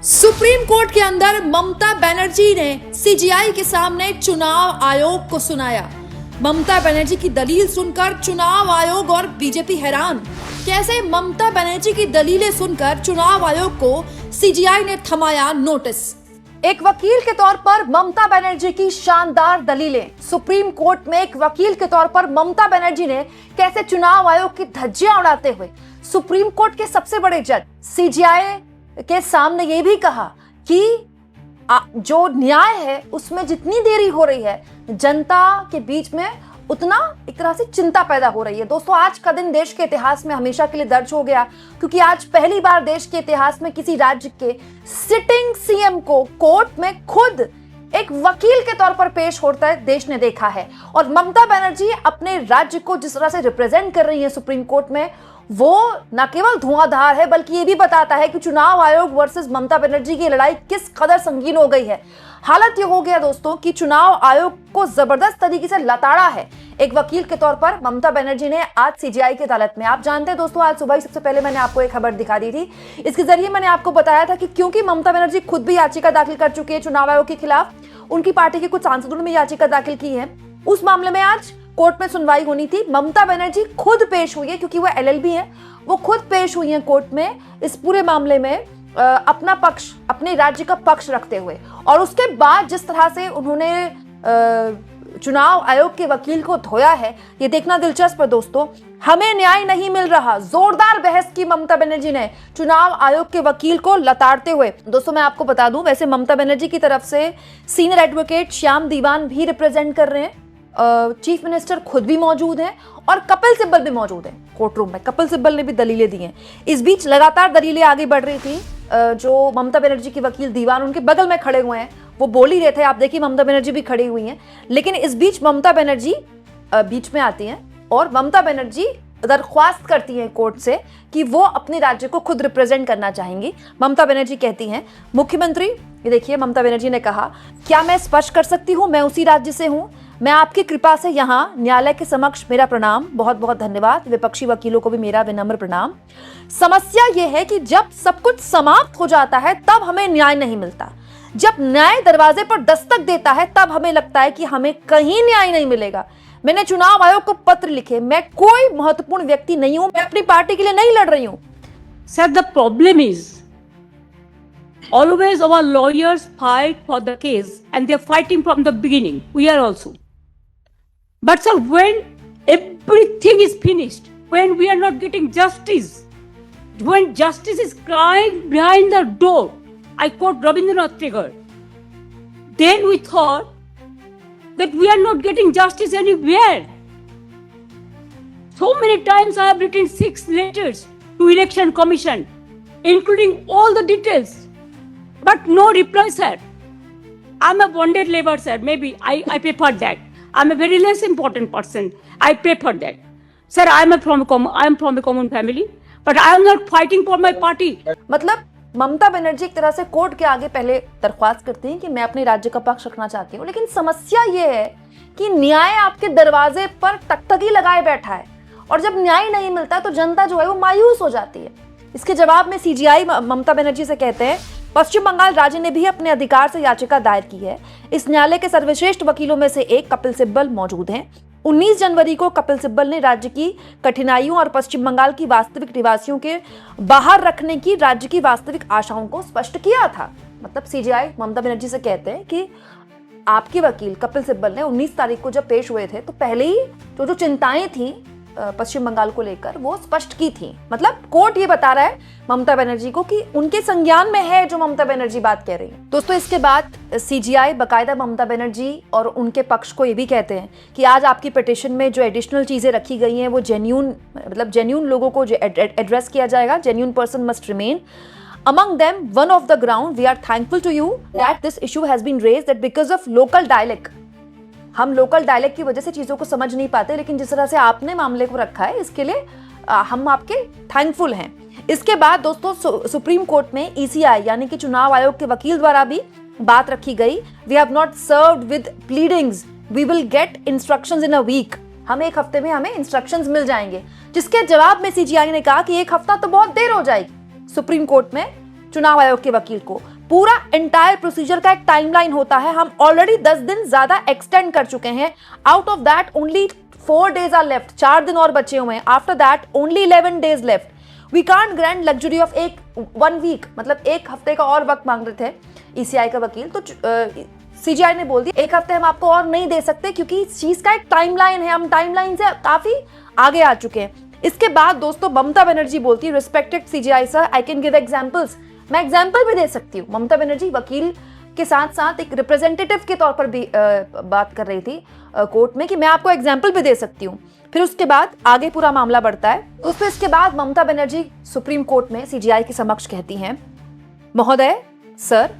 Supreme court के अंदर ममता बनर्जी ने सीजीआई के सामने चुनाव आयोग को सुनाया। ममता बनर्जी की दलील सुनकर चुनाव आयोग और बीजेपी हैरान। कैसे ममता बनर्जी की दलीलें सुनकर चुनाव आयोग को सीजीआई ने थमाया नोटिस। एक वकील के तौर पर ममता बनर्जी की शानदार दलीलें। सुप्रीम कोर्ट में एक वकील के तौर पर ममता बनर्जी ने कैसे चुनाव आयोग की धज्जियां उड़ाते हुए सुप्रीम कोर्ट के सबसे बड़े जज सीजीआई के सामने ये भी कहा कि जो न्याय है उसमें जितनी देरी हो रही है जनता के बीच में उतना एक तरह से चिंता पैदा हो रही है। दोस्तों, आज का दिन देश के इतिहास में हमेशा के लिए दर्ज हो गया, क्योंकि आज पहली बार देश के इतिहास में किसी राज्य के सिटिंग सीएम को कोर्ट में खुद एक वकील के तौर पर पेश होता है देश ने देखा है। और ममता बनर्जी अपने राज्य को जिस तरह से रिप्रेजेंट कर रही है सुप्रीम कोर्ट में, वो न केवल धुआंधार है बल्कि ये भी बताता है कि चुनाव आयोग वर्सेस ममता बनर्जी की लड़ाई किस कदर संगीन हो गई है। हालत ये हो गया दोस्तों कि चुनाव आयोग को जबरदस्त तरीके से लताड़ा है एक वकील के तौर पर ममता बनर्जी ने आज सीजीआई की अदालत में। आप जानते हैं दोस्तों, आज सुबह ही सबसे पहले मैंने आपको एक खबर दिखा दी थी। इसके जरिए मैंने आपको बताया था कि क्योंकि ममता बनर्जी खुद भी याचिका दाखिल कर चुकी है चुनाव आयोग के खिलाफ, उनकी पार्टी के कुछ सांसदों ने भी याचिका दाखिल की है। उस मामले में आज कोर्ट में सुनवाई होनी थी। ममता बनर्जी खुद पेश हुई है, क्योंकि वो एलएलबी है, वो खुद पेश हुई है कोर्ट में इस पूरे मामले में अपना पक्ष, अपने राज्य का पक्ष रखते हुए। और उसके बाद जिस तरह से उन्होंने चुनाव आयोग के वकील को धोया है, ये देखना दिलचस्प है दोस्तों। हमें न्याय नहीं मिल रहा, जोरदार बहस की ममता बनर्जी ने चुनाव आयोग के वकील को लताड़ते हुए। दोस्तों, मैं आपको बता दूं, वैसे ममता बनर्जी की तरफ से सीनियर एडवोकेट श्याम दीवान भी रिप्रेजेंट कर रहे हैं, चीफ मिनिस्टर खुद भी मौजूद हैं और कपिल सिब्बल भी मौजूद हैं कोर्ट रूम में। कपिल सिब्बल ने भी दलीलें दी हैं। इस बीच लगातार दलीलें आगे बढ़ रही थी। जो ममता बनर्जी की वकील दीवान उनके बगल में खड़े हुए हैं, वो बोल ही रहे थे। आप देखिए, ममता बनर्जी भी खड़ी हुई हैं। लेकिन इस बीच ममता बनर्जी बीच में आती हैं और ममता बनर्जी दरख्वास्त करती हैं कोर्ट से कि वो अपने राज्य को खुद रिप्रेजेंट करना चाहेंगी। ममता बनर्जी कहती हैं, मुख्यमंत्री, ये देखिए ममता बनर्जी ने कहा, क्या मैं स्पष्ट कर सकती हूँ, मैं उसी राज्य से हूँ। मैं आपकी कृपा से यहाँ न्यायालय के समक्ष मेरा प्रणाम, बहुत बहुत धन्यवाद। विपक्षी वकीलों को भी मेरा विनम्र प्रणाम। समस्या ये है कि जब सब कुछ समाप्त हो जाता है तब हमें न्याय नहीं मिलता। जब न्याय दरवाजे पर दस्तक देता है तब हमें लगता है कि हमें कहीं न्याय नहीं मिलेगा। मैंने चुनाव आयोग को पत्र लिखे, मैं कोई महत्वपूर्ण व्यक्ति नहीं हूं, मैं अपनी पार्टी के लिए नहीं लड़ रही हूं। Sir, the problem is always our lawyers fight for the case and they're fighting from the beginning. We are also. But sir, when everything is finished, when we are not getting justice, when justice is crying behind the door, I quote Rabindranath Tagore, then we thought that we are not getting justice anywhere. So many times I have written 6 letters to Election Commission, including all the details, but no reply, sir. I'm a bonded labor, sir. Maybe I prefer that. I'm a very less important person. I prefer that. Sir, I'm from a common family, but I am not fighting for my party. मतलब ममता बनर्जी एक तरह से court के आगे पहले दरख्वास्त करती हैं कि मैं अपने राज्य का पक्ष रखना चाहती हूँ, लेकिन समस्या ये है कि न्याय आपके दरवाजे पर टकटकी लगाए बैठा है और जब न्याय नहीं मिलता तो जनता जो है वो मायूस हो जाती है। इसके जवाब में सीजीआई ममता बनर्जी से कहते हैं, पश्चिम बंगाल राज्य ने भी अपने अधिकार से याचिका दायर की है। इस न्यायालय के सर्वश्रेष्ठ वकीलों में से एक कपिल सिब्बल मौजूद हैं। 19 जनवरी को कपिल सिब्बल ने राज्य की कठिनाइयों और पश्चिम बंगाल की वास्तविक निवासियों के बाहर रखने की राज्य की वास्तविक आशाओं को स्पष्ट किया था। मतलब सीजीआई ममता बनर्जी से कहते हैं कि आपके वकील कपिल सिब्बल ने 19 तारीख को जब पेश हुए थे तो पहले ही जो चिंताएं थी पश्चिम बंगाल को लेकर वो स्पष्ट की थी। मतलब कोर्ट ये बता रहा है ममता बनर्जी को कि उनके संज्ञान में है जो ममता बनर्जी बात कह रही है। दोस्तों, इसके बाद सीजीआई बकायदा ममता बनर्जी और उनके पक्ष को ये भी कहते हैं कि आज आपकी पिटीशन में जो एडिशनल चीजें रखी गई हैं वो जेन्यून लोगों को जो एड्रेस किया जाएगा। Genuine person must remain among them, one of the ground. We are thankful to you that this issue has been raised that because of local dialect. हम लोकल डायलेक्ट की वजह से चीजों को समझ नहीं पाते, लेकिन जिस तरह से आपने मामले को रखा है इसके लिए हम आपके थैंकफुल हैं। इसके बाद दोस्तों सुप्रीम कोर्ट में ईसीआई यानी कि चुनाव आयोग के वकील द्वारा भी बात रखी गई। We have not served with pleadings, we will get instructions in a week. हमें एक हफ्ते में हमें इंस्ट्रक्शंस मिल जाएंगे, जिसके जवाब में सीजीआई ने कहा कि एक हफ्ता तो बहुत देर हो जाएगी। सुप्रीम कोर्ट में चुनाव आयोग के वकील को। पूरा एंटायर प्रोसीजर का एक टाइमलाइन होता है। हम ऑलरेडी 10 दिन ज्यादा एक्सटेंड कर चुके हैं। Out of that only 4 days are left, 4 दिन और बचे हुए हैं। After that only 11 days left. We can't grant luxury of 1 week, मतलब 1 हफ्ते का और वक्त मांग रहे थे ईसीआई का वकील। तो सीजीआई ने बोल दिया 1 हफ्ते हम आपको और नहीं दे सकते, क्योंकि इस चीज का एक टाइमलाइन है, हम टाइमलाइन से काफी आगे आ चुके हैं। इसके बाद दोस्तों ममता बनर्जी बोलती है, respected CGI sir, I can give examples. मैं एग्जांपल भी दे सकती हूँ। ममता बनर्जी वकील के साथ साथ एक रिप्रेजेंटेटिव के तौर पर भी बात कर रही थी कोर्ट में कि मैं आपको एग्जांपल भी दे सकती हूँ। फिर उसके बाद आगे पूरा मामला बढ़ता है। उसके इसके बाद ममता बनर्जी सुप्रीम कोर्ट में सीजीआई के समक्ष कहती हैं, महोदय सर,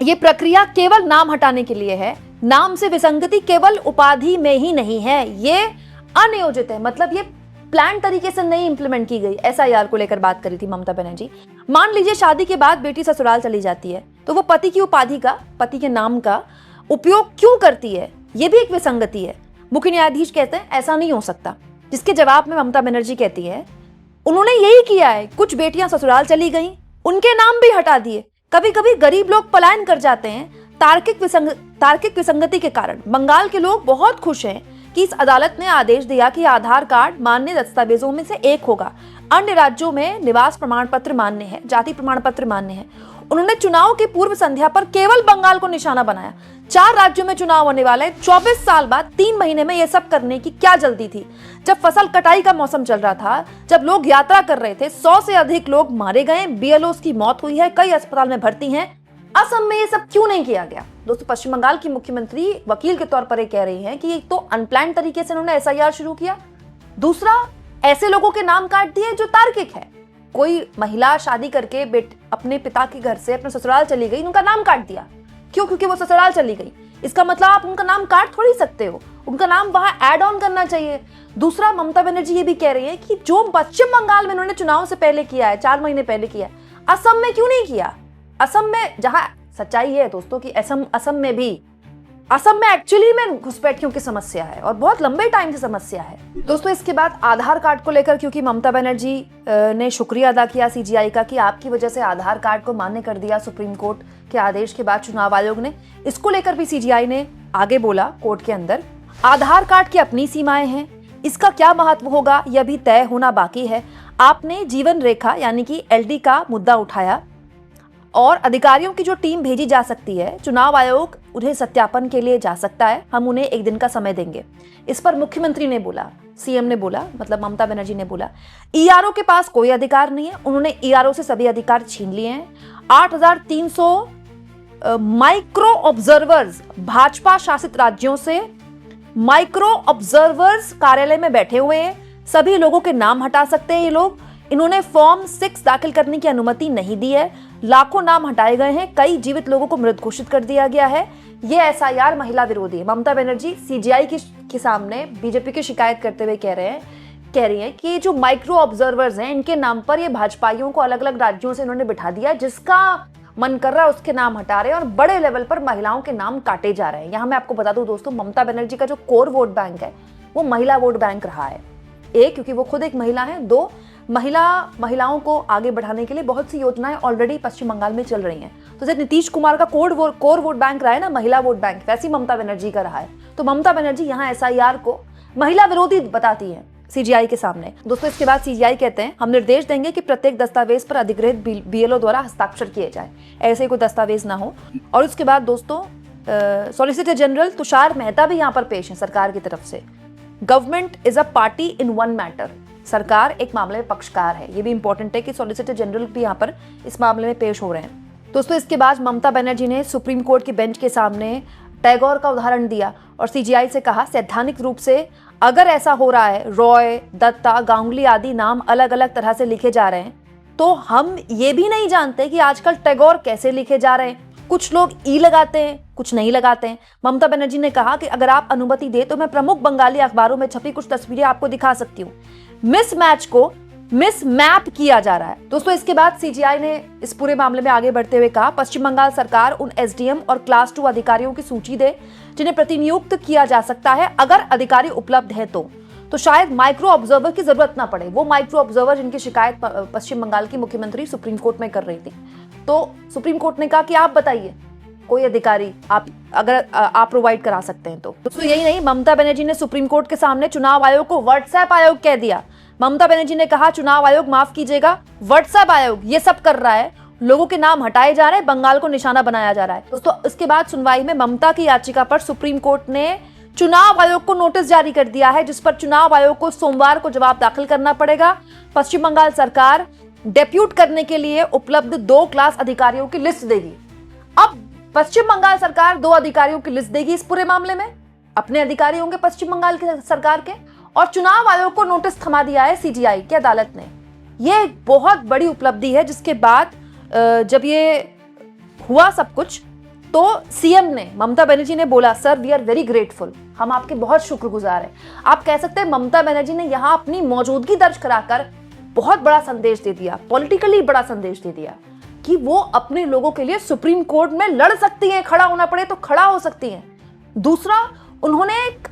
ये प्रक्रिया केवल नाम हटाने के लिए है। नाम से विसंगति केवल उपाधि में ही नहीं है, ये अनियोजित है, मतलब ये प्लान तरीके से नहीं इंप्लीमेंट की गई। एसआईआर को लेकर बात करी थी ममता बनर्जी। मान लीजिए शादी के बाद बेटी ससुराल चली जाती है, तो वो पति की उपाधि का, पति के नाम का उपयोग क्यों करती है? ये भी एक विसंगति है। मुख्य न्यायाधीश कहते हैं ऐसा नहीं हो सकता, जिसके जवाब में ममता बनर्जी कहती है, उन्होंने यही किया है। कुछ बेटियां ससुराल चली गईं, उनके नाम भी हटा दिए। कभी कभी गरीब लोग पलायन कर जाते हैं तार्किक विसंगति के कारण। बंगाल के लोग बहुत खुश हैं कि इस अदालत ने आदेश दिया कि आधार कार्ड मान्य दस्तावेजों में से एक होगा। अन्य राज्यों में निवास प्रमाण पत्र मान्य है, जाति प्रमाण पत्र मान्य है। उन्होंने चुनाव की पूर्व संध्या पर केवल बंगाल को निशाना बनाया। 4 राज्यों में चुनाव होने वाले 24 साल बाद 3 महीने में यह सब करने की क्या जल्दी थी? जब फसल कटाई का मौसम चल रहा था, जब लोग यात्रा कर रहे थे, 100 से अधिक लोग मारे गए, बीएलओस की मौत हुई है, कई अस्पताल में भर्ती हैं। असम में ये सब क्यों नहीं किया गया? दोस्तों, पश्चिम बंगाल की मुख्यमंत्री वकील के तौर पर ये कह रही हैं कि एक तो अनप्लान्ड तरीके से उन्होंने एसआईआर शुरू किया, दूसरा ऐसे लोगों के नाम काट दिए जो तार्किक है। कोई महिला शादी करके अपने पिता के घर से अपने ससुराल चली गई, उनका नाम काट दिया। क्यों? क्योंकि वो ससुराल चली गई। इसका मतलब आप उनका नाम काट थोड़ी सकते हो, उनका नाम वहां ऐड ऑन करना चाहिए। दूसरा, ममता बनर्जी ये भी कह रही है कि जो पश्चिम बंगाल में उन्होंने चुनाव से पहले किया है, 4 महीने पहले किया है, असम में क्यों नहीं किया? असम में, जहां सच्चाई है दोस्तों कि असम में एक्चुअली में घुसपैठियों की समस्या है और बहुत लंबे टाइम से समस्या है। दोस्तों, इसके बाद आधार कार्ड को लेकर, क्योंकि ममता बनर्जी ने शुक्रिया अदा किया सीजीआई का कि आपकी वजह से आधार कार्ड को मान्य कर दिया सुप्रीम कोर्ट के आदेश के बाद चुनाव आयोग ने, इसको लेकर भी सीजीआई ने आगे बोला कोर्ट के अंदर। आधार कार्ड की अपनी सीमाएं हैं, इसका क्या महत्व होगा यह भी तय होना बाकी है। आपने जीवन रेखा यानी कि एलडी का मुद्दा उठाया और अधिकारियों की जो टीम भेजी जा सकती है, चुनाव आयोग उन्हें सत्यापन के लिए जा सकता है, हम उन्हें 1 दिन का समय देंगे। इस पर मुख्यमंत्री ने बोला, सीएम ने बोला, मतलब ममता बनर्जी ने बोला, ईआरओ के पास कोई अधिकार नहीं है, उन्होंने ईआरओ से सभी अधिकार छीन लिए हैं। 8300 माइक्रो ऑब्जर्वर्स भाजपा शासित राज्यों से माइक्रो ऑब्जर्वर्स कार्यालय में बैठे हुए हैं, सभी लोगों के नाम हटा सकते हैं ये लोग। इन्होंने फॉर्म 6 दाखिल करने की अनुमति नहीं दी है, लाखों नाम हटाए गए हैं, कई जीवित लोगों को मृत घोषित कर दिया गया है। ये एसआईआर महिला विरोधी है। ममता बनर्जी सीजीआई के सामने बीजेपी की शिकायत करते हुए कह रही हैं कि जो माइक्रो ऑब्जर्वर्स हैं, इनके नाम पर ये भाजपाइयों को अलग अलग राज्यों से इन्होंने बिठा दिया, जिसका मन कर रहा है उसके नाम हटा रहे हैं और बड़े लेवल पर महिलाओं के नाम काटे जा रहे हैं। यहाँ मैं आपको बता दूं दोस्तों, ममता बनर्जी का जो कोर वोट बैंक है वो महिला वोट बैंक रहा है। 1, क्योंकि वो खुद एक महिला है। 2, महिलाओं को आगे बढ़ाने के लिए बहुत सी योजनाएं ऑलरेडी पश्चिम बंगाल में चल रही हैं। तो जैसे नीतीश कुमार का कोर वोट बैंक रहा है ना, महिला वोट बैंक, वैसी ममता बनर्जी का रहा है। तो ममता बनर्जी यहाँ एसआईआर को महिला विरोधी बताती है सीजीआई के सामने। दोस्तों, इसके बाद सीजीआई कहते हैं हम निर्देश देंगे कि प्रत्येक दस्तावेज पर अधिकृत बीएलओ द्वारा हस्ताक्षर किए जाए, ऐसे कोई दस्तावेज ना हो। और उसके बाद दोस्तों, सॉलिसिटर जनरल तुषार मेहता भी यहाँ पर पेश है सरकार की तरफ से। Government is a party in one matter, सरकार एक मामले में पक्षकार है। ये भी इंपॉर्टेंट है कि सॉलिसिटर जनरल भी यहाँ पर इस मामले में पेश हो रहे हैं। दोस्तों, इसके बाद ममता बनर्जी ने सुप्रीम कोर्ट की बेंच के सामने टैगोर का उदाहरण दिया और सीजीआई से कहा, सैद्धांतिक रूप से अगर ऐसा हो रहा है, रॉय, दत्ता, गांगुली आदि नाम अलग अलग तरह से लिखे जा रहे हैं, तो हम ये भी नहीं जानते कि आजकल टैगोर कैसे लिखे जा रहे हैं। कुछ लोग ई लगाते हैं, कुछ नहीं लगाते हैं। ममता बनर्जी ने कहा कि अगर आप अनुमति दे तो मैं प्रमुख बंगाली अखबारों में छपी कुछ तस्वीरें आपको दिखा सकती हूँ। मिसमैच को मिसमैप किया जा रहा है। दोस्तों, इसके बाद सीजीआई ने इस पूरे मामले में आगे बढ़ते हुए कहा, पश्चिम बंगाल सरकार उन एसडीएम और क्लास 2 अधिकारियों की सूची दे जिन्हें प्रतिनियुक्त किया जा सकता है, अगर अधिकारी उपलब्ध है तो तो शायद माइक्रो ऑब्जर्वर की जरूरत ना पड़े। वो माइक्रो ऑब्जर्वर जिनकी शिकायत पश्चिम बंगाल की मुख्यमंत्री सुप्रीम कोर्ट में कर रही थी, तो सुप्रीम कोर्ट ने कहा कि आप बताइए कोई अधिकारी आप अगर आप प्रोवाइड करा सकते हैं तो यही नहीं, ममता बनर्जी ने सुप्रीम कोर्ट के सामने चुनाव आयोग को व्हाट्सएप आयोग कह दिया। ममता बनर्जी ने कहा चुनाव आयोग माफ कीजिएगा, व्हाट्सएप आयोग ये सब कर रहा है, लोगों के नाम हटाए जा रहे हैं, बंगाल को निशाना बनाया जा रहा है। दोस्तों इसके बाद सुनवाई में ममता की याचिका पर सुप्रीम कोर्ट ने चुनाव आयोग को नोटिस जारी कर दिया है, जिस पर चुनाव आयोग को सोमवार को जवाब दाखिल करना पड़ेगा। पश्चिम बंगाल सरकार डेप्यूट करने के लिए उपलब्ध 2 क्लास अधिकारियों की लिस्ट देगी। अब पश्चिम बंगाल सरकार 2 अधिकारियों की लिस्ट देगी इस पूरे मामले में, अपने अधिकारी होंगे पश्चिम बंगाल की सरकार के, और चुनाव आयोग को नोटिस थमा दिया है सीजीआई की अदालत ने। यह एक बहुत बड़ी उपलब्धि है, जिसके बाद जब ये हुआ सब कुछ तो सीएम ने, ममता बनर्जी ने बोला sir we are very grateful, हम आपके बहुत शुक्रगुजार हैं। आप कह सकते हैं ममता बनर्जी ने यहां अपनी मौजूदगी दर्ज कराकर बहुत बड़ा संदेश दे दिया, पॉलिटिकली बड़ा संदेश दे दिया कि वो अपने लोगों के लिए सुप्रीम कोर्ट में लड़ सकती हैं, खड़ा होना पड़े तो खड़ा हो सकती हैं। दूसरा, उन्होंने एक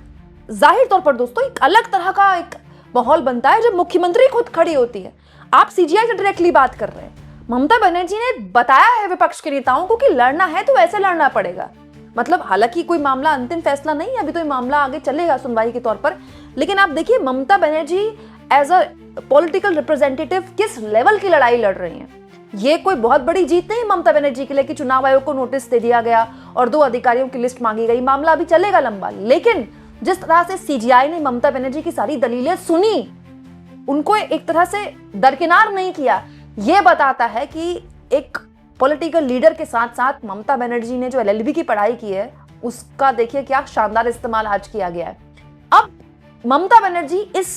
जाहिर तौर पर दोस्तों एक अलग तरह का एक माहौल बनता है जब मुख्यमंत्री खुद खड़ी होती है। आप सीजीआई से डायरेक्टली बात कर रहे हैं, ममता बनर्जी ने बताया है विपक्ष के नेताओं को कि लड़ना है तो ऐसे लड़ना पड़ेगा। मतलब हालांकि कोई मामला अंतिम फैसला नहीं है, अभी तो ये मामला आगे चलेगा सुनवाई के तौर पर, लेकिन आप देखिए Mamata Banerjee as a political representative किस लेवल की लड़ाई लड़ रही हैं। ये कोई बहुत बड़ी जीत नहीं ममता बनर्जी के लिए कि चुनाव आयोग को नोटिस दे दिया गया और 2 अधिकारियों की लिस्ट मांगी गई, मामला अभी चलेगा लंबा। लेकिन जिस तरह से सीजीआई ने ममता बनर्जी की सारी दलीलें सुनी, उनको एक तरह से दरकिनार नहीं किया, यह बताता है कि एक पॉलिटिकल लीडर के साथ साथ ममता बनर्जी ने जो एलएलबी की पढ़ाई की है उसका देखिए क्या शानदार इस्तेमाल आज किया गया है। अब ममता बनर्जी इस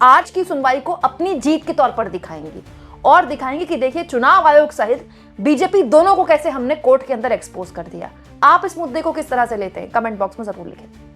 आज की सुनवाई को अपनी जीत के तौर पर दिखाएंगी और दिखाएंगे कि देखिए चुनाव आयोग सहित बीजेपी दोनों को कैसे हमने कोर्ट के अंदर एक्सपोज कर दिया। आप इस मुद्दे को किस तरह से लेते हैं, कमेंट बॉक्स में जरूर लिखें।